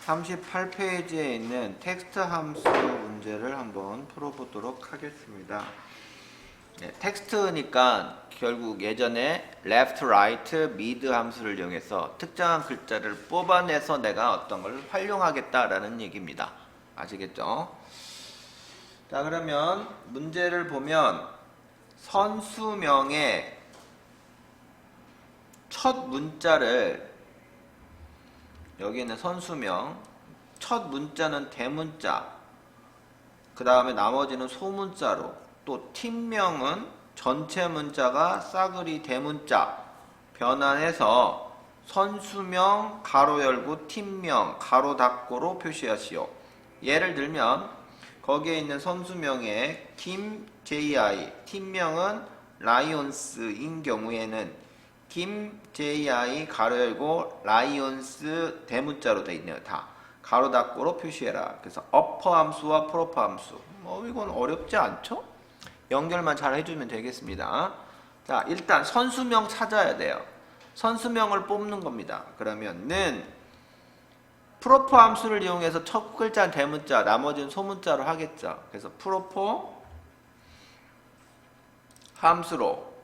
38페이지에 있는 텍스트 함수 문제를 한번 풀어보도록 하겠습니다. 네, 텍스트니까 결국 예전에 left, right, mid 함수를 이용해서 특정한 글자를 뽑아내서 내가 어떤 걸 활용하겠다라는 얘기입니다. 아시겠죠? 자, 그러면 문제를 보면 선수명의 첫 문자를, 여기는 선수명 첫 문자는 대문자, 그 다음에 나머지는 소문자로, 또 팀명은 전체 문자가 싸그리 대문자 변환해서 선수명 가로 열고 팀명 가로 닫고로 표시하시오. 예를 들면 거기에 있는 선수명에 김 JI, 팀명은 라이온스인 경우에는 김 JI 가로 열고 라이온스 대문자로 되어 있네요. 다 가로 닫고로 표시해라. 그래서 어퍼 함수와 프로퍼 함수, 이건 어렵지 않죠? 연결만 잘 해주면 되겠습니다. 자, 일단 선수명 찾아야 돼요. 선수명을 뽑는 겁니다. 그러면은 프로퍼 함수를 이용해서 첫 글자는 대문자, 나머지는 소문자로 하겠죠. 그래서 프로퍼 함수로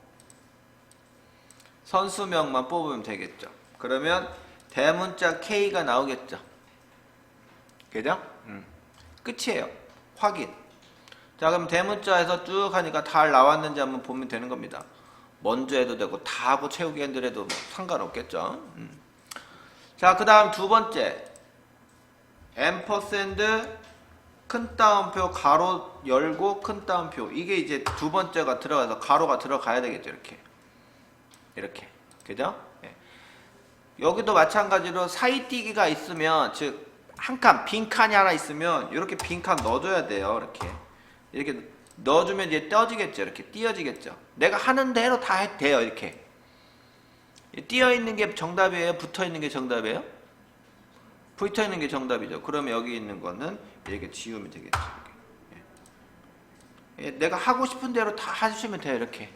선수명만 뽑으면 되겠죠. 그러면 대문자 K가 나오겠죠. 그죠? 끝이에요. 확인. 자, 그럼 대문자에서 쭉 하니까 다 나왔는지 한번 보면 되는 겁니다. 먼저 해도 되고 다 하고 채우기 해도 상관없겠죠. 자, 그 다음 두 번째 앰퍼샌드 큰 따옴표 가로 열고 큰 따옴표, 이게 이제 두 번째가 들어가서 가로가 들어가야 되겠죠. 이렇게 그죠? 예. 여기도 마찬가지로 사이뛰기가 있으면, 즉 한 칸 빈칸이 하나 있으면 이렇게 빈칸 넣어줘야 돼요. 이렇게 넣어주면 이제 떼어지겠죠. 이렇게 띄어지겠죠. 내가 하는 대로 다 해도 돼요. 이렇게 띄어 있는 게 정답이에요? 붙어 있는 게 정답이에요? 붙어 있는 게 정답이죠. 그러면 여기 있는 거는 이렇게 지우면 되겠죠. 예. 내가 하고 싶은 대로 다 해주시면 돼요. 이렇게.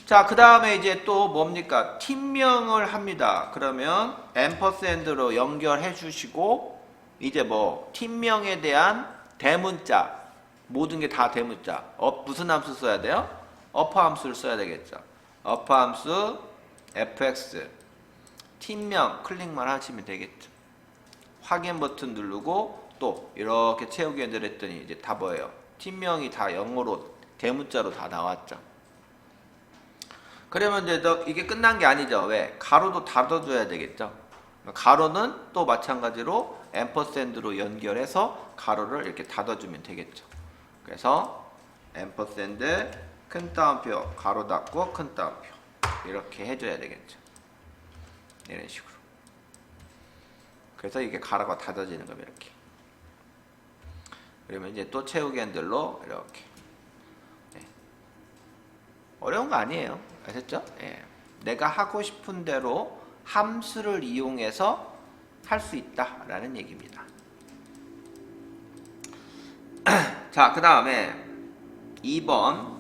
자, 그 다음에 이제 또 뭡니까? 팀명을 합니다. 그러면 앰퍼샌드로 연결해 주시고, 이제 팀명에 대한 대문자, 모든 게 다 대문자. 무슨 함수 써야 돼요? 어퍼 함수를 써야 되겠죠. 어퍼 함수 fx 팀명 클릭만 하시면 되겠죠. 확인 버튼 누르고 또 이렇게 채우기 연결했더니 이제 다 뭐예요? 팀명이 다 영어로 대문자로 다 나왔죠. 그러면 이제 이게 끝난 게 아니죠. 왜? 가로도 닫아줘야 되겠죠. 가로는 또 마찬가지로 앰퍼샌드로 연결해서 가로를 이렇게 닫아주면 되겠죠. 그래서 앰퍼샌드 큰 따옴표 가로 닫고 큰 따옴표 이렇게 해줘야 되겠죠. 이런 식으로. 그래서 이게 가로가 닫아지는 겁니다. 이렇게. 그러면 이제 또 채우기 핸들로 이렇게. 어려운 거 아니에요. 아셨죠? 예. 내가 하고 싶은 대로 함수를 이용해서 할 수 있다라는 얘기입니다. 자, 그 다음에 2번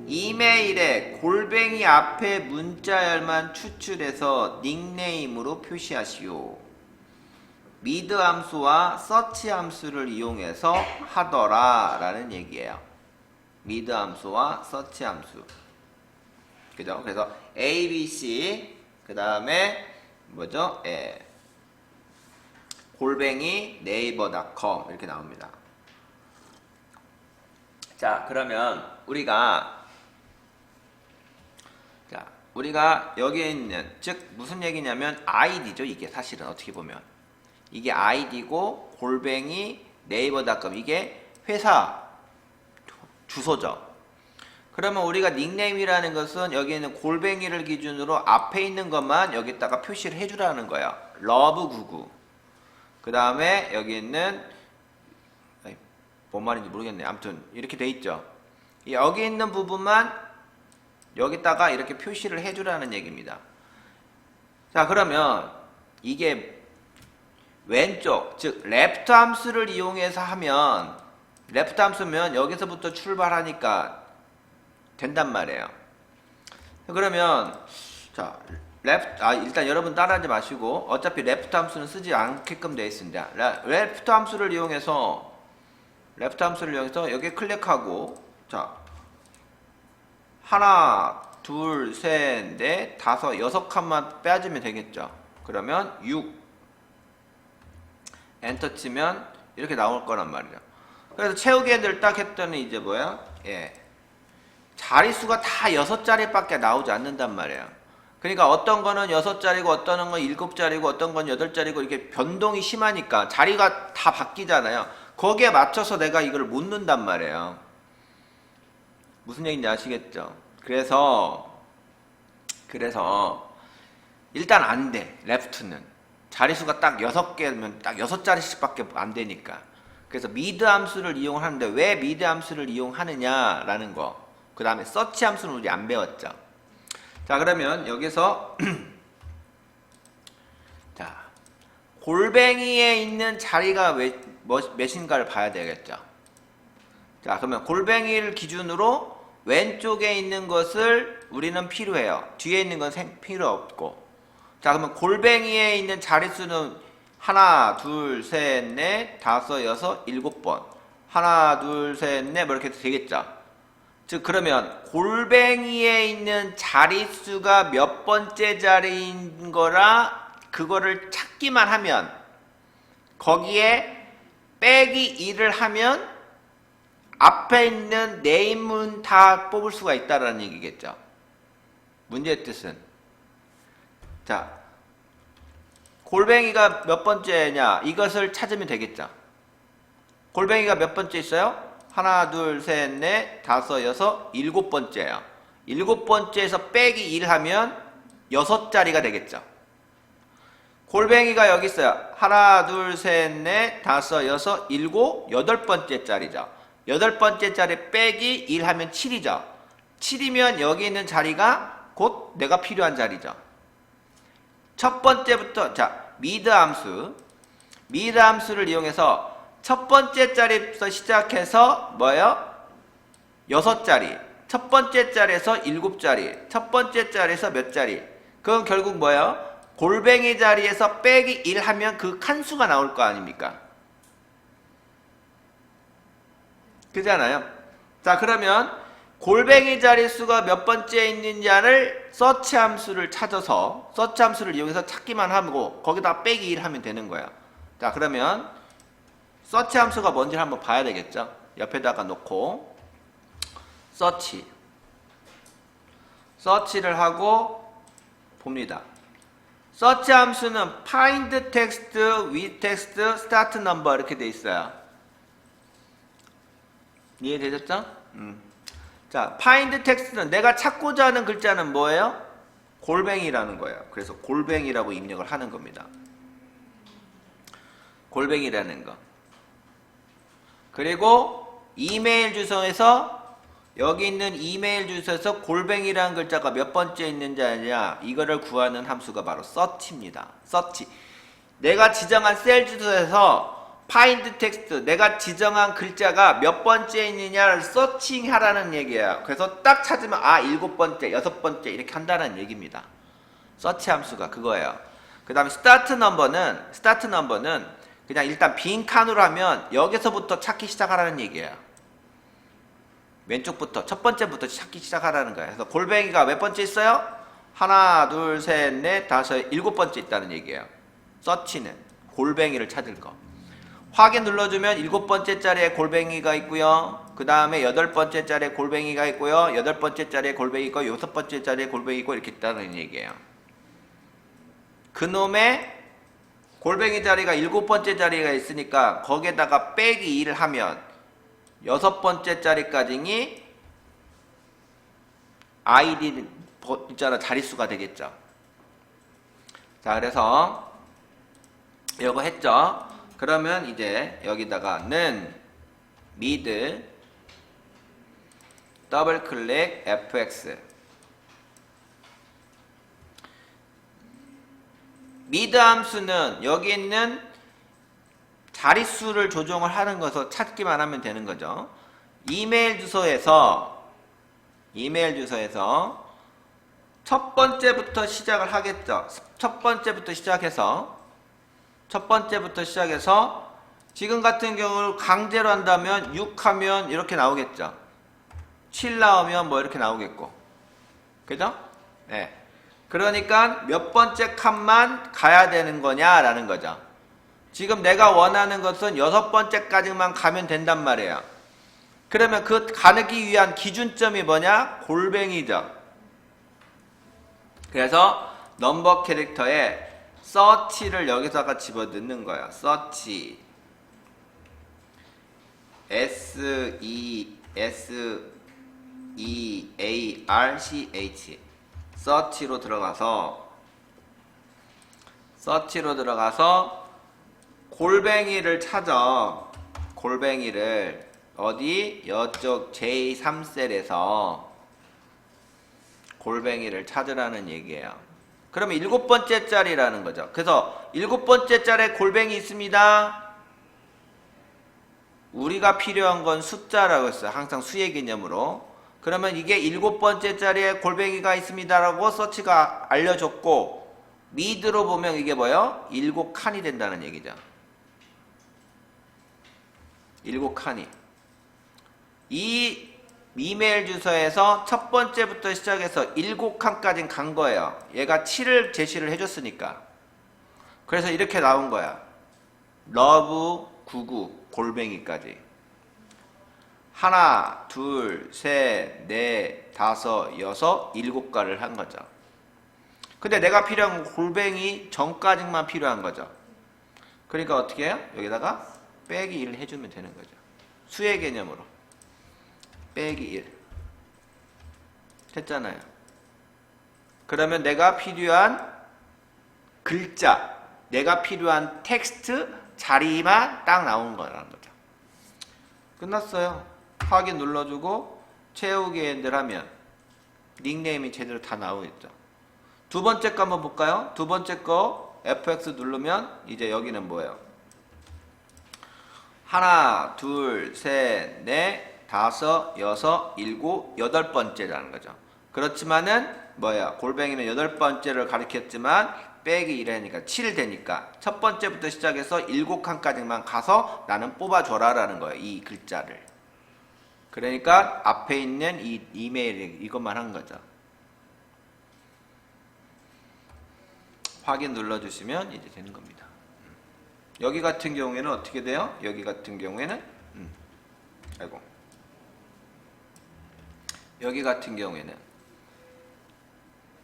이메일에 골뱅이 앞에 문자열만 추출해서 닉네임으로 표시하시오. 미드 함수와 서치 함수를 이용해서 하더라 라는 얘기예요. 미드 함수와 서치 함수. 그죠? 그래서 A, B, C, 그 다음에 뭐죠? 골뱅이 네이버닷컴 이렇게 나옵니다. 자, 그러면 우리가 여기에 있는, 즉 무슨 얘기냐면 아이디죠. 이게 사실은 어떻게 보면 이게 아이디고 골뱅이 네이버닷컴, 이게 회사 주소죠. 그러면 우리가 닉네임이라는 것은 여기 있는 골뱅이를 기준으로 앞에 있는 것만 여기다가 표시를 해주라는 거예요. 러브99. 그 다음에 여기 있는, 뭔 말인지 모르겠네. 아무튼 이렇게 돼 있죠. 여기 있는 부분만 여기다가 이렇게 표시를 해주라는 얘기입니다. 자, 그러면 이게 왼쪽, 즉 레프트 함수를 이용해서 하면, 레프트 함수면 여기서부터 출발하니까 된단 말이에요. 그러면 자, 일단 여러분 따라하지 마시고 어차피 레프트 함수는 쓰지 않게끔 되어 있습니다. 레프트 함수를 이용해서 여기 클릭하고 자 하나 둘 셋 넷 다섯 여섯 칸만 빼주면 되겠죠. 그러면 6 엔터 치면 이렇게 나올 거란 말이죠. 그래서 채우기를 딱 했더니 이제 뭐야? 자릿수가 다 6자리밖에 나오지 않는단 말이에요. 그러니까 어떤 거는 6자리고 어떤 건 7자리고 어떤 건 8자리고 이렇게 변동이 심하니까 자리가 다 바뀌잖아요. 거기에 맞춰서 내가 이걸 못 넣는단 말이에요. 무슨 얘기인지 아시겠죠? 그래서 일단 안 돼. 레프트는 자릿수가 딱 6개면 딱 6자리씩밖에 안 되니까. 그래서 미드 함수를 이용하는데 왜 미드 함수를 이용하느냐라는 거. 그 다음에 서치 함수는 우리 안 배웠죠. 자, 그러면 여기서 자 골뱅이에 있는 자리가 몇인가를 봐야 되겠죠. 자, 그러면 골뱅이를 기준으로 왼쪽에 있는 것을 우리는 필요해요. 뒤에 있는 건 필요 없고. 자, 그러면 골뱅이에 있는 자릿수는 하나, 둘, 셋, 넷, 다섯, 여섯, 7번. 하나, 둘, 셋, 넷, 뭐 이렇게 되겠죠. 즉, 그러면 골뱅이에 있는 자릿수가 몇 번째 자리인 거라 그거를 찾기만 하면 거기에 빼기 1을 하면 앞에 있는 네임은 다 뽑을 수가 있다는 얘기겠죠. 문제의 뜻은 자 골뱅이가 몇 번째냐 이것을 찾으면 되겠죠. 골뱅이가 몇 번째 있어요? 하나, 둘, 셋, 넷, 다섯, 여섯, 7번째예요. 7번째에서 빼기 1 하면 6자리가 되겠죠. 골뱅이가 여기 있어요. 하나, 둘, 셋, 넷, 다섯, 여섯, 7, 8번째 자리죠. 8번째 자리 빼기 1 하면 7이죠. 7이면 여기 있는 자리가 곧 내가 필요한 자리죠. 첫 번째부터 자 미드 함수를 이용해서 첫 번째 자리부터 시작해서 뭐예요? 6자리. 첫 번째 자리에서 7자리. 첫 번째 자리에서 몇 자리? 그럼 결국 뭐예요? 골뱅이 자리에서 빼기 1 하면 그 칸수가 나올 거 아닙니까? 그잖아요. 자, 그러면 골뱅이 자릿수가 몇 번째에 있느냐를 서치 함수를 찾아서 서치 함수를 이용해서 찾기만 하고 거기다 빼기 1 하면 되는 거예요. 자, 그러면 서치 함수가 뭔지를 한번 봐야 되겠죠. 옆에다가 놓고 서치를 하고 봅니다. 서치 함수는 find text, with text, start number 이렇게 돼 있어요. 이해되셨죠? 자, find text는 내가 찾고자 하는 글자는 뭐예요? 골뱅이라는 거예요. 그래서 골뱅이라고 입력을 하는 겁니다. 골뱅이라는 거. 그리고 이메일 주소에서 여기 있는 이메일 주소에서 골뱅이라는 글자가 몇 번째 있는지 아냐 이거를 구하는 함수가 바로 search입니다. search. 내가 지정한 셀 주소에서 find text, 내가 지정한 글자가 몇 번째 있느냐를 서칭 하라는 얘기예요. 그래서 딱 찾으면 7번째, 6번째 이렇게 한다는 얘기입니다. 서치 함수가 그거예요. 그 다음에 start number는 그냥 일단 빈 칸으로 하면 여기서부터 찾기 시작하라는 얘기예요. 왼쪽부터 첫 번째부터 찾기 시작하라는 거예요. 그래서 골뱅이가 몇 번째 있어요? 하나, 둘, 셋, 넷, 다섯, 7번째 있다는 얘기예요. 서치는 골뱅이를 찾을 거. 확인 눌러주면 7번째 자리에 골뱅이가 있고요. 그 다음에 8번째 자리에 골뱅이가 있고요. 8번째 자리에 골뱅이 있고 6번째 자리에 골뱅이 있고 이렇게 있다는 얘기예요. 그놈의 골뱅이 자리가 7번째 자리가 있으니까 거기에다가 빼기 1을 하면 6번째 자리까지니 아이디 있잖아 자릿수가 되겠죠. 자, 그래서 이거 했죠. 그러면 이제 여기다가는 mid 더블 클릭 fx mid 함수는 여기 있는 자릿수를 조정을 하는 것을 찾기만 하면 되는 거죠. 이메일 주소에서 첫 번째부터 시작을 하겠죠. 첫 번째부터 시작해서 지금 같은 경우를 강제로 한다면 6 하면 이렇게 나오겠죠. 7 나오면 뭐 이렇게 나오겠고. 그죠? 네. 그러니까 몇 번째 칸만 가야 되는 거냐라는 거죠. 지금 내가 원하는 것은 6번째까지만 가면 된단 말이에요. 그러면 그 가기 위한 기준점이 뭐냐? 골뱅이죠. 그래서 넘버 캐릭터에 search를 여기다가 집어넣는 거예요. search search search로 들어가서 골뱅이를 찾아. 골뱅이를 어디? 이쪽 j3셀에서 골뱅이를 찾으라는 얘기예요. 그러면 7번째 짤이라는 거죠. 그래서 7번째 짤에 골뱅이 있습니다. 우리가 필요한 건 숫자라고 했어요. 항상 수의 개념으로. 그러면 이게 7번째 짤에 골뱅이가 있습니다라고 서치가 알려줬고, 미드로 보면 이게 뭐예요? 7칸이 된다는 얘기죠. 7칸이. 이 이메일 주소에서 첫 번째부터 시작해서 7칸까지 간 거예요. 얘가 7을 제시를 해줬으니까. 그래서 이렇게 나온 거야. love99 골뱅이까지. 하나, 둘, 셋, 넷, 다섯, 여섯, 7가를 한 거죠. 근데 내가 필요한 건 골뱅이 전까지만 필요한 거죠. 그러니까 어떻게 해요? 여기다가 빼기 1 해주면 되는 거죠. 수의 개념으로. 빼기 1 했잖아요. 그러면 내가 필요한 글자, 내가 필요한 텍스트 자리만 딱 나오는 거라는 거죠. 끝났어요. 확인 눌러주고 채우기 엔들 하면 닉네임이 제대로 다 나오겠죠. 두 번째 거 한번 볼까요? 두 번째 거 FX 누르면 이제 여기는 뭐예요? 하나, 둘, 셋, 넷, 다섯, 여섯, 일곱, 8번째라는 거죠. 그렇지만은 뭐야? 골뱅이는 8번째를 가리켰지만 빼기 1하니까 7 되니까 첫 번째부터 시작해서 7칸까지만 가서 나는 뽑아줘라 라는 거예요. 이 글자를. 그러니까 앞에 있는 이 이메일 이것만 한 거죠. 확인 눌러주시면 이제 되는 겁니다. 여기 같은 경우에는 어떻게 돼요? 여기 같은 경우에는 여기 같은 경우에는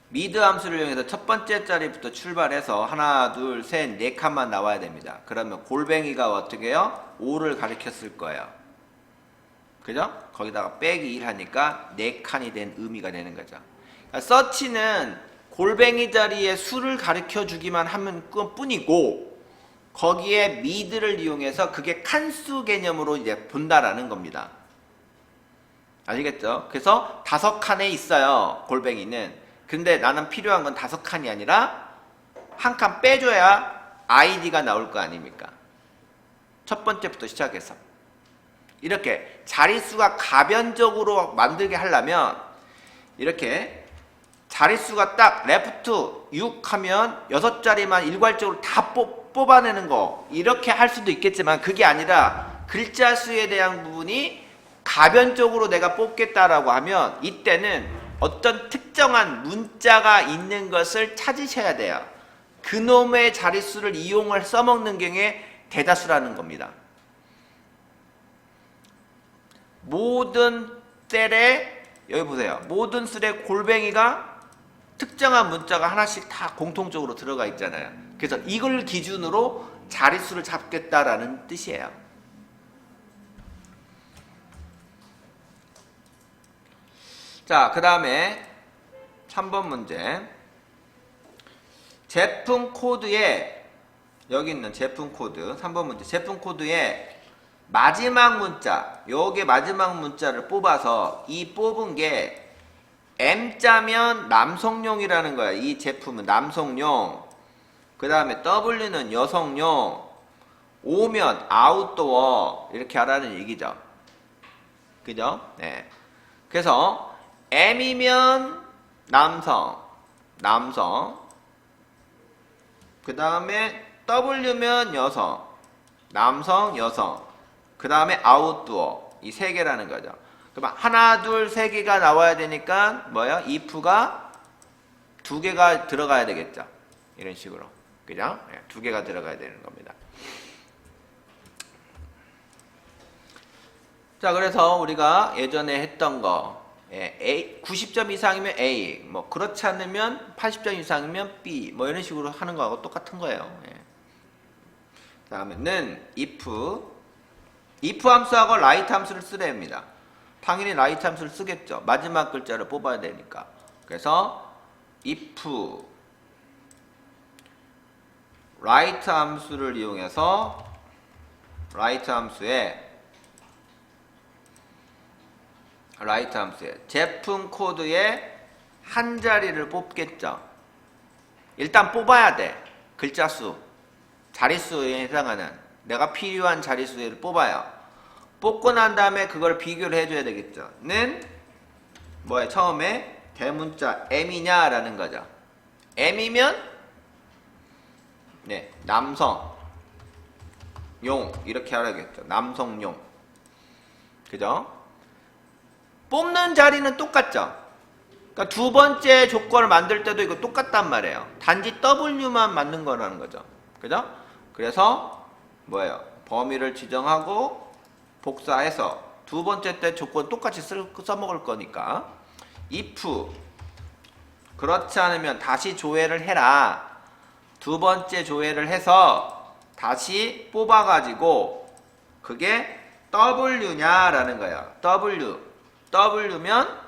미드 함수를 이용해서 첫 번째 자리부터 출발해서 하나, 둘, 셋, 4칸만 나와야 됩니다. 그러면 골뱅이가 어떻게 해요? 5를 가리켰을 거예요. 그죠? 거기다가 빼기 1 하니까 4칸이 된 의미가 되는 거죠. 그러니까 서치는 골뱅이 자리에 수를 가르쳐 주기만 하면 뿐이고, 거기에 미드를 이용해서 그게 칸수 개념으로 이제 본다라는 겁니다. 아시겠죠? 그래서 5칸에 있어요, 골뱅이는. 근데 나는 필요한 건 5칸이 아니라 한 칸 빼줘야 아이디가 나올 거 아닙니까? 첫 번째부터 시작해서. 이렇게 자릿수가 가변적으로 만들게 하려면 이렇게 자릿수가 딱 레프트 6 하면 6자리만 일괄적으로 다 뽑아내는 거, 이렇게 할 수도 있겠지만 그게 아니라 글자 수에 대한 부분이 가변적으로 내가 뽑겠다라고 하면 이때는 어떤 특정한 문자가 있는 것을 찾으셔야 돼요. 그놈의 자릿수를 이용을 써먹는 경우에 대다수라는 겁니다. 모든 셀에, 여기 보세요. 모든 셀에 골뱅이가 특정한 문자가 하나씩 다 공통적으로 들어가 있잖아요. 그래서 이걸 기준으로 자릿수를 잡겠다라는 뜻이에요. 자, 그 다음에 3번 문제. 제품 코드에, 여기 있는 제품 코드 3번 문제. 제품 코드에 마지막 문자, 요게 마지막 문자를 뽑아서 이 뽑은 게 M자면 남성용이라는 거야. 이 제품은 남성용. 그 다음에 W는 여성용. O면 아웃도어. 이렇게 하라는 얘기죠. 그죠? 네. 그래서 M이면 남성, 남성. 그 다음에 W면 여성. 남성, 여성. 그 다음에 아웃도어. 이 세 개라는 거죠. 그럼 하나, 둘, 세 개가 나와야 되니까 뭐야? if가 두 개가 들어가야 되겠죠. 이런 식으로. 그죠? 네, 두 개가 들어가야 되는 겁니다. 자, 그래서 우리가 예전에 했던 거, A, 90점 이상이면 A, 뭐 그렇지 않으면 80점 이상이면 B, 뭐 이런 식으로 하는 거하고 똑같은 거예요. 예. 다음에는 if 함수하고 write 함수를 쓰려 합니다. 당연히 write 함수를 쓰겠죠. 마지막 글자를 뽑아야 되니까. 그래서 if write 함수를 이용해서 write 함수에 제품 코드의 한 자리를 뽑겠죠. 일단 뽑아야 돼. 글자 수, 자릿수에 해당하는 내가 필요한 자릿수를 뽑아요. 뽑고 난 다음에 그걸 비교를 해줘야 되겠죠. 는 뭐야? 처음에 대문자 M이냐 라는 거죠. M이면 네, 남성 용 이렇게 하라겠죠. 남성용. 그죠? 뽑는 자리는 똑같죠. 그러니까 두 번째 조건을 만들 때도 이거 똑같단 말이에요. 단지 W만 맞는 거라는 거죠. 그죠? 그래서 뭐예요? 범위를 지정하고 복사해서 두 번째 때 조건 똑같이 써먹을 거니까 if 그렇지 않으면 다시 조회를 해라. 두 번째 조회를 해서 다시 뽑아가지고 그게 W냐라는 거예요. W면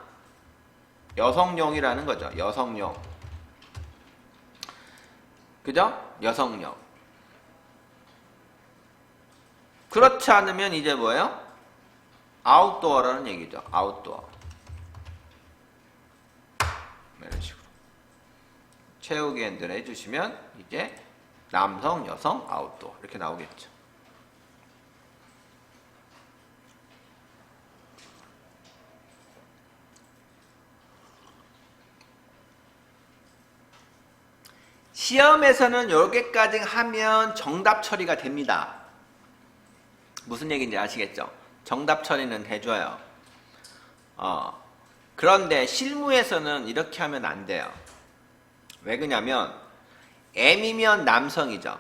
여성용이라는 거죠. 여성용. 그죠? 여성용. 그렇지 않으면 이제 뭐예요? 아웃도어라는 얘기죠. 아웃도어. 이런 식으로. 채우기 엔드를 해주시면 이제 남성, 여성, 아웃도어 이렇게 나오겠죠. 시험에서는 여기까지 하면 정답 처리가 됩니다. 무슨 얘기인지 아시겠죠? 정답 처리는 해줘요. 그런데 실무에서는 이렇게 하면 안 돼요. 왜 그러냐면 M이면 남성이죠.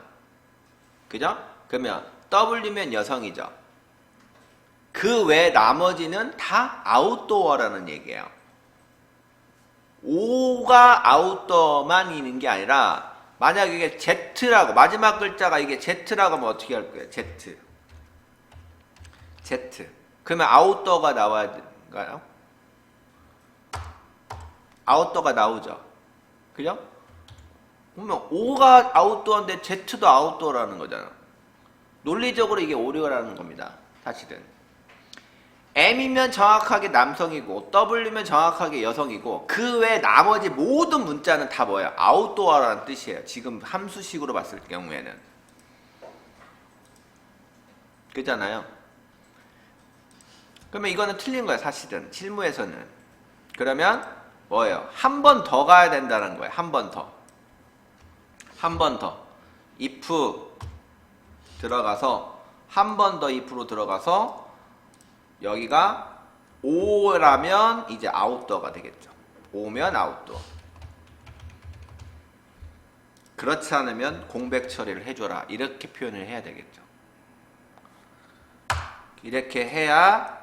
그죠? 그러면 W면 여성이죠. 그 외 나머지는 다 아웃도어라는 얘기예요. O가 아웃도어만 있는 게 아니라 만약 이게 Z라고 마지막 글자가 이게 Z라고 하면 어떻게 할 거예요? Z. 그러면 아웃도어가 나와야 되는가요? 아웃도어가 나오죠. 그죠? 그러면 O가 아웃도어인데 Z도 아웃도어라는 거잖아. 논리적으로 이게 오류라는 겁니다. 사실은. M이면 정확하게 남성이고 W면 정확하게 여성이고 그 외 나머지 모든 문자는 다 뭐예요? 아웃도어라는 뜻이에요. 지금 함수식으로 봤을 경우에는. 그잖아요. 그러면 이거는 틀린 거예요. 사실은. 실무에서는. 그러면 뭐예요? 한 번 더 가야 된다는 거예요. 한 번 더. if 들어가서 한 번 더 if로 들어가서 여기가 O라면 이제 아웃도어가 되겠죠. O면 아웃도어. 그렇지 않으면 공백 처리를 해줘라. 이렇게 표현을 해야 되겠죠. 이렇게 해야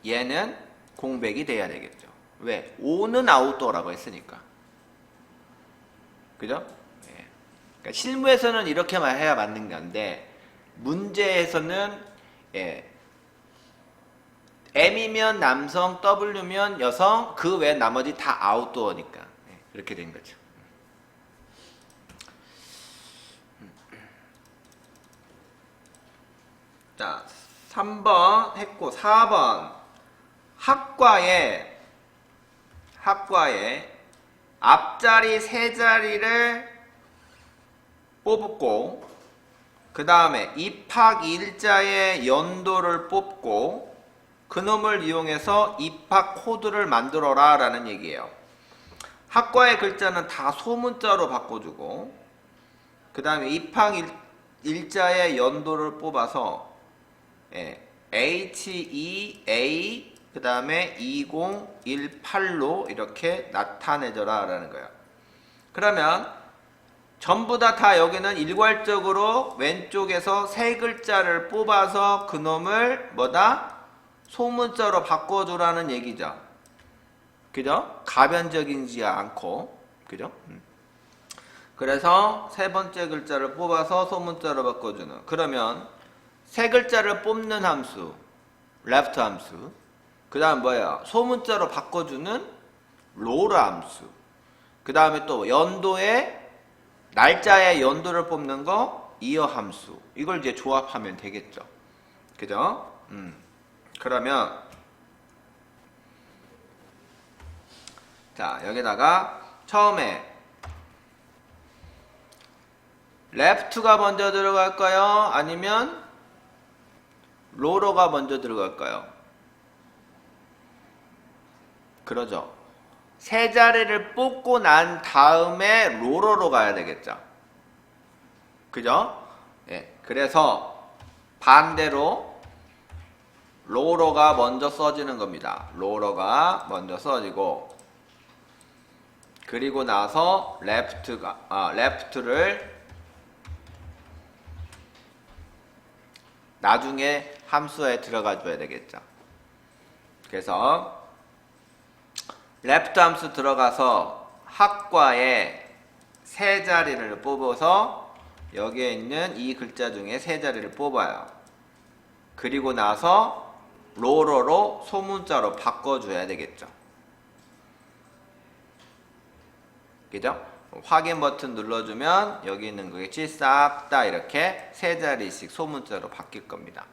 얘는 공백이 돼야 되겠죠. 왜? O는 아웃도어라고 했으니까. 그죠? 네. 그러니까 실무에서는 이렇게만 해야 맞는 건데 문제에서는 M이면 남성, W면 여성, 그 외 나머지 다 아웃도어니까 이렇게 된 거죠. 자, 3번 했고 4번 학과에 앞자리 세 자리를 뽑고 그 다음에 입학 일자의 연도를 뽑고 그놈을 이용해서 입학 코드를 만들어라 라는 얘기예요. 학과의 글자는 다 소문자로 바꿔주고, 그 다음에 입학 일자의 연도를 뽑아서 HEA 그 다음에 2018로 이렇게 나타내줘라 라는 거예요. 그러면 전부 다 여기는 일괄적으로 왼쪽에서 세 글자를 뽑아서 그놈을 뭐다? 소문자로 바꿔주라는 얘기죠. 그죠? 가변적이지 않고, 그죠? 그래서 세 번째 글자를 뽑아서 소문자로 바꿔주는. 그러면 세 글자를 뽑는 함수, left 함수. 그 다음 뭐야? 소문자로 바꿔주는 roll 함수. 그 다음에 또 연도에 날짜의 연도를 뽑는 거 year 함수. 이걸 이제 조합하면 되겠죠. 그죠? 그러면 자, 여기다가 처음에 left가 먼저 들어갈까요? 아니면 roll가 먼저 들어갈까요? 그러죠. 세 자리를 뽑고 난 다음에 roll로 가야 되겠죠. 그죠? 예. 그래서 반대로 roll가 먼저 써지는 겁니다. roll가 먼저 써지고, 그리고 나서 left를 나중에 함수에 들어가 줘야 되겠죠. 그래서 left 함수 들어가서 학과에 세 자리를 뽑아서 여기에 있는 이 글자 중에 세 자리를 뽑아요. 그리고 나서 roll로 소문자로 바꿔줘야 되겠죠. 그죠? 확인 버튼 눌러주면 여기 있는 거겠지? 싹 다 이렇게 세 자리씩 소문자로 바뀔 겁니다.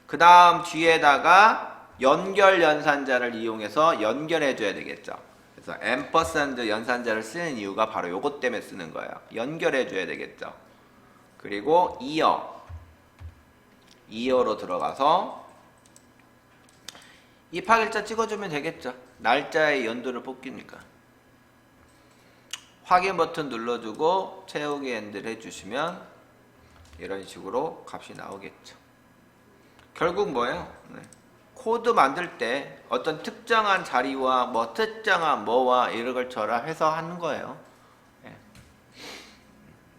그 다음 뒤에다가 연결 연산자를 이용해서 연결해 줘야 되겠죠. 그래서 앰퍼센드 연산자를 쓰는 이유가 바로 요것 때문에 쓰는 거예요. 연결해 줘야 되겠죠. 그리고 이어로 들어가서 입학일자 찍어주면 되겠죠. 날짜의 연도를 뽑기니까. 확인 버튼 눌러주고 채우기 엔드를 해주시면 이런 식으로 값이 나오겠죠. 결국 뭐예요? 코드 만들 때 어떤 특정한 자리와 뭐 특정한 뭐와 이런 걸 결합해서 하는 거예요.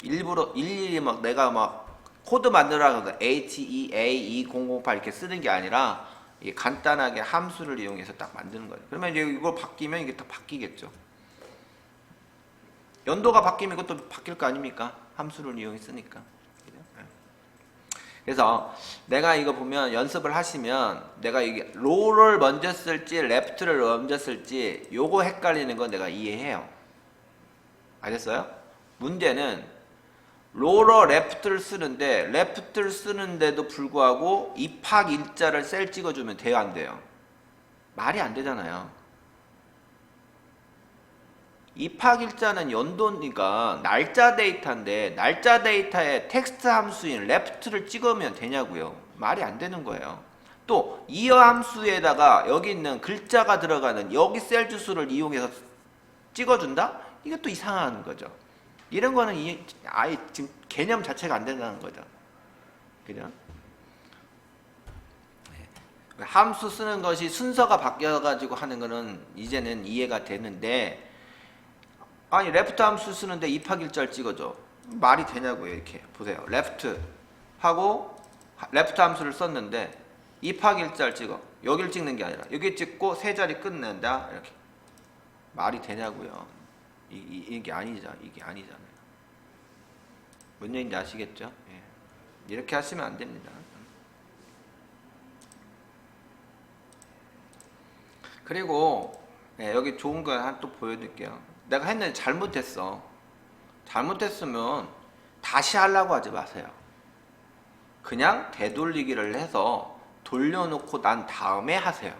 일부러 일일이 막 내가 막 코드 만들라고 HEA2008 이렇게 쓰는 게 아니라 이게 간단하게 함수를 이용해서 딱 만드는 거예요. 그러면 이제 이걸 바뀌면 이게 다 바뀌겠죠. 연도가 바뀌면 이것도 바뀔 거 아닙니까? 함수를 이용했으니까. 그래서 내가 이거 보면 연습을 하시면 내가 이게 롤을 먼저 쓸지 레프트를 먼저 쓸지 요거 헷갈리는 건 내가 이해해요. 알겠어요? 문제는 롤러 레프트를 쓰는데 레프트를 쓰는데도 불구하고 입학 일자를 셀 찍어주면 돼요, 안 돼요? 말이 안 되잖아요. 입학일자는 연도니까 날짜 데이터인데 날짜 데이터에 텍스트 함수인 left를 찍으면 되냐고요. 말이 안 되는 거예요. 또 이어 함수에다가 여기 있는 글자가 들어가는 여기 셀 주수를 이용해서 찍어준다? 이게 또 이상한 거죠. 이런 거는 아예 지금 개념 자체가 안 된다는 거죠. 그죠? 함수 쓰는 것이 순서가 바뀌어가지고 하는 거는 이제는 이해가 되는데, 아니 레프트 함수 쓰는데 입학일자를 찍어줘. 말이 되냐고요. 이렇게 보세요. 레프트 하고 레프트 함수를 썼는데 입학일자를 찍어. 여기를 찍는 게 아니라 여기 찍고 세 자리 끝낸다. 이렇게 말이 되냐고요. 이게 아니죠. 이게 아니잖아요. 뭔 얘기인지 아시겠죠? 예. 이렇게 하시면 안 됩니다. 그리고 여기 좋은 거 하나 또 보여드릴게요. 내가 했는데 잘못했어. 잘못했으면 다시 하려고 하지 마세요. 그냥 되돌리기를 해서 돌려놓고 난 다음에 하세요.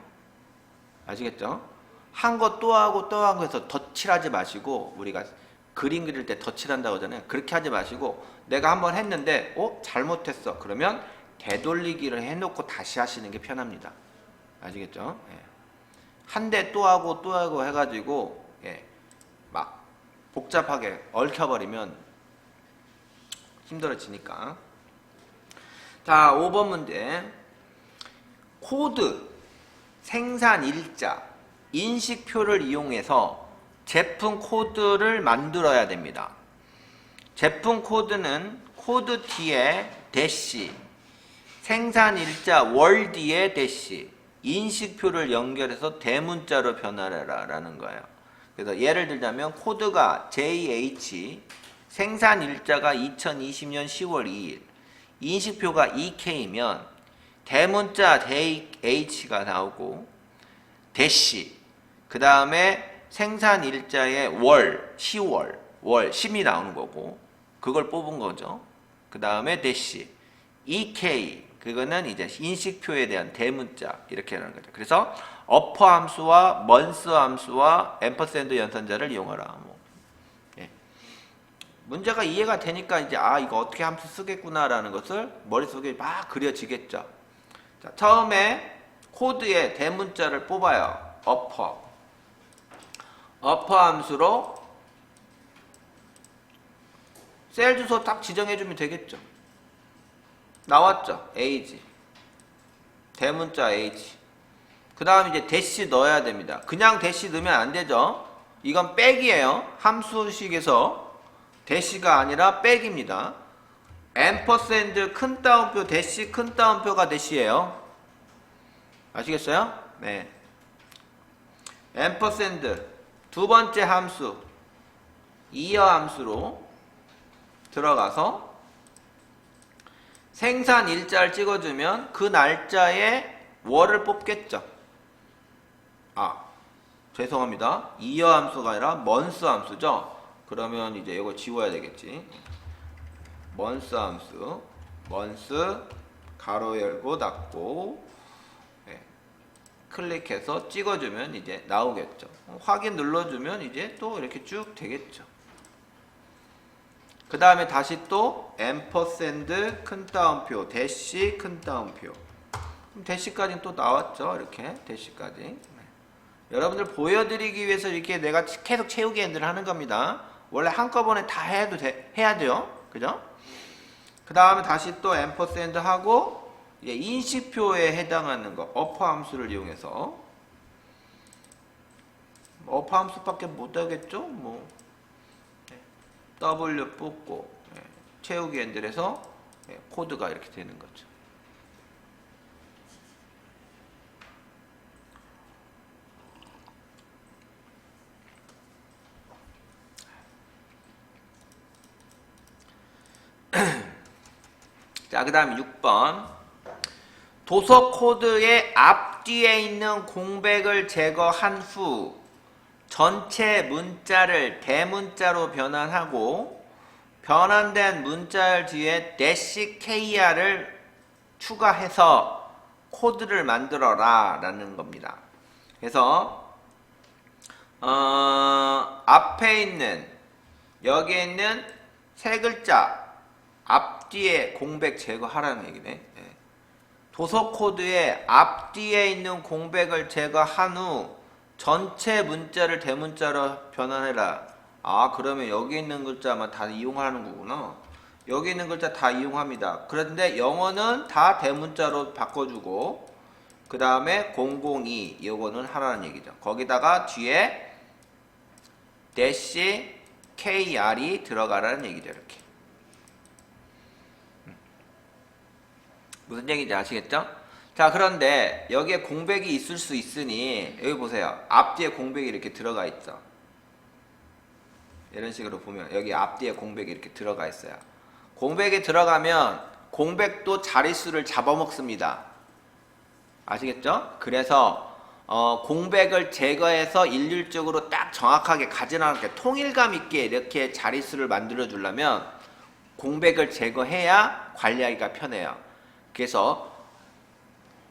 아시겠죠? 한 거 또 하고 또 하고 해서 덧칠하지 마시고, 우리가 그림 그릴 때 덧칠한다고 하잖아요. 그렇게 하지 마시고 내가 한번 했는데 잘못했어. 그러면 되돌리기를 해놓고 다시 하시는 게 편합니다. 아시겠죠? 한 대 또 하고 또 하고 해가지고 복잡하게 얽혀버리면 힘들어지니까. 자, 5번 문제. 코드, 생산일자, 인식표를 이용해서 제품 코드를 만들어야 됩니다. 제품 코드는 코드 뒤에 대시, 생산일자 월 뒤에 대시, 인식표를 연결해서 대문자로 변화해라 라는 거예요. 그래서 예를 들자면 코드가 JH, 생산일자가 2020년 10월 2일, 인식표가 EK면 대문자 H가 나오고 대시, 그 다음에 생산일자의 월, 10월, 월, 10이 나오는 거고 그걸 뽑은 거죠. 그 다음에 대시, EK, 그거는 이제 인식표에 대한 대문자 이렇게 하는 거죠. 그래서 어퍼 함수와 먼스 함수와 앰퍼샌드 연산자를 이용하라. 뭐. 예. 문제가 이해가 되니까 이제 이거 어떻게 함수 쓰겠구나라는 것을 머릿속에 막 그려지겠죠. 자, 처음에 코드에 대문자를 뽑아요. 어퍼 함수로 셀 주소 딱 지정해주면 되겠죠. 나왔죠. Ag 대문자 Ag. 그 다음 이제 대시 넣어야 됩니다. 그냥 대시 넣으면 안 되죠. 이건 백이에요. 함수식에서 대시가 아니라 백입니다. 앰퍼샌드 큰 따옴표 대시, 큰 따옴표가 대시예요. 아시겠어요? 네. 앰퍼샌드 두 번째 함수 이어 함수로 들어가서 생산 일자를 찍어주면 그 날짜에 월을 뽑겠죠. 죄송합니다. 이어 함수가 아니라 먼스 함수죠. 그러면 이제 이거 지워야 되겠지. 먼스 함수, 먼스 가로 열고 닫고 클릭해서 찍어주면 이제 나오겠죠. 확인 눌러주면 이제 또 이렇게 쭉 되겠죠. 그 다음에 다시 또 앰퍼샌드 큰 따옴표 대시 큰 따옴표. 그럼 대시까지는 또 나왔죠. 이렇게 대시까지. 여러분들 보여드리기 위해서 이렇게 내가 계속 채우기 엔드를 하는 겁니다. 원래 한꺼번에 다 해야 돼요. 그죠? 그 다음에 다시 또 앰퍼샌드 하고 인식표에 해당하는 거 어퍼 함수를 이용해서 어퍼 함수밖에 못하겠죠. 뭐 W 뽑고 채우기 엔드를 해서 코드가 이렇게 되는 거죠. 자, 그 다음 6번. 도서 코드의 앞뒤에 있는 공백을 제거한 후 전체 문자를 대문자로 변환하고 변환된 문자 뒤에 대시 KR을 추가해서 코드를 만들어라 라는 겁니다. 그래서 앞에 있는 여기에 있는 세 글자 앞뒤에 공백 제거하라는 얘기네. 도서 코드의 앞뒤에 있는 공백을 제거한 후 전체 문자를 대문자로 변환해라. 그러면 여기 있는 글자만 다 이용하는 거구나. 여기 있는 글자 다 이용합니다. 그런데 영어는 다 대문자로 바꿔주고 그 다음에 002 이거는 하라는 얘기죠. 거기다가 뒤에 대시 KR이 들어가라는 얘기죠. 이렇게. 무슨 얘기인지 아시겠죠? 자, 그런데 여기에 공백이 있을 수 있으니 여기 보세요. 앞뒤에 공백이 이렇게 들어가 있죠. 이런 식으로 보면 여기 앞뒤에 공백이 이렇게 들어가 있어요. 공백이 들어가면 공백도 자릿수를 잡아먹습니다. 아시겠죠? 그래서 공백을 제거해서 일률적으로 딱 정확하게 가지나가는 게 통일감 있게 이렇게 자릿수를 만들어 주려면 공백을 제거해야 관리하기가 편해요. 그래서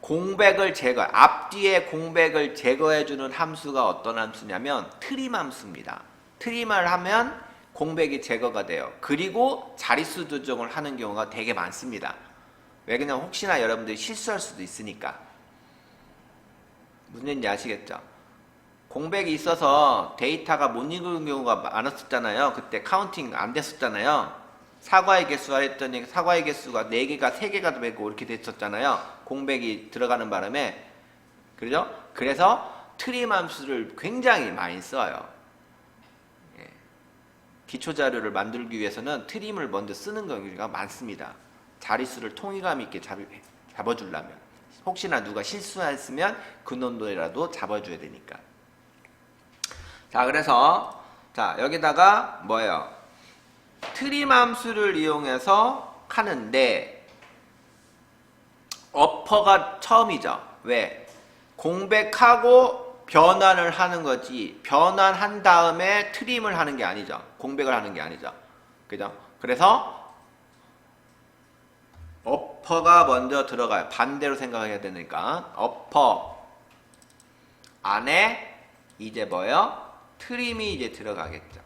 공백을 앞뒤에 공백을 제거해주는 함수가 어떤 함수냐면 트림 함수입니다. 트림을 하면 공백이 제거가 돼요. 그리고 자릿수 조정을 하는 경우가 되게 많습니다. 왜 그냥 혹시나 여러분들이 실수할 수도 있으니까. 무슨 얘기인지 아시겠죠? 공백이 있어서 데이터가 못 읽은 경우가 많았었잖아요. 그때 카운팅 안 됐었잖아요. 사과의 개수가 했더니 사과의 개수가 4개가 3개가 되고 이렇게 됐었잖아요. 공백이 들어가는 바람에. 그죠? 그래서 트림 함수를 굉장히 많이 써요. 예. 기초 자료를 만들기 위해서는 트림을 먼저 쓰는 경우가 많습니다. 자릿수를 통일감 있게 잡아주려면. 혹시나 누가 실수했으면 그 놈들이라도 잡아줘야 되니까. 자, 그래서 자 여기다가 뭐예요? 트림 함수를 이용해서 하는데 어퍼가 처음이죠. 왜? 공백하고 변환을 하는 거지 변환한 다음에 트림을 하는 게 아니죠. 공백을 하는 게 아니죠. 그죠? 그래서 어퍼가 먼저 들어가요. 반대로 생각해야 되니까 어퍼 안에 이제 뭐예요? 트림이 이제 들어가겠죠.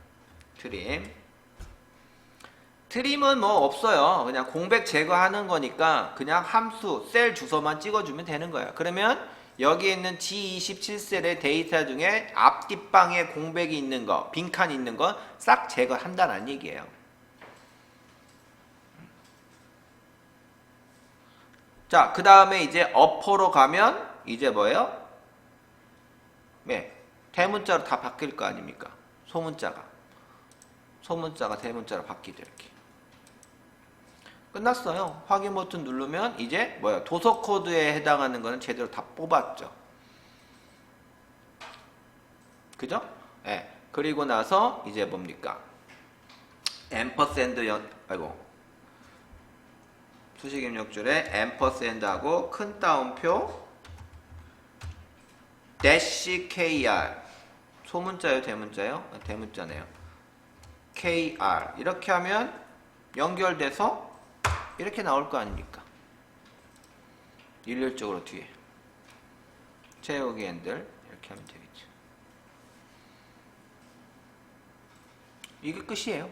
트림은 뭐 없어요. 그냥 공백 제거하는 거니까 그냥 함수, 셀 주소만 찍어주면 되는 거예요. 그러면 여기 있는 G27셀의 데이터 중에 앞뒷방에 공백이 있는 거, 빈칸이 있는 거 싹 제거한다는 얘기예요. 자, 그 다음에 이제 어퍼로 가면 이제 뭐예요? 네, 대문자로 다 바뀔 거 아닙니까? 소문자가 대문자로 바뀌죠. 이렇게 끝났어요. 확인 버튼 누르면 이제 뭐야? 도서 코드에 해당하는 거는 제대로 다 뽑았죠. 그죠? 예. 네. 그리고 나서 이제 뭡니까? 앰퍼샌드 수식 입력줄에 앰퍼샌드하고 큰 따옴표 대시 KR 소문자요, 대문자요? 대문자네요. KR 이렇게 하면 연결돼서 이렇게 나올 거 아닙니까? 일률적으로 뒤에 채우기 핸들 이렇게 하면 되겠죠. 이게 끝이에요.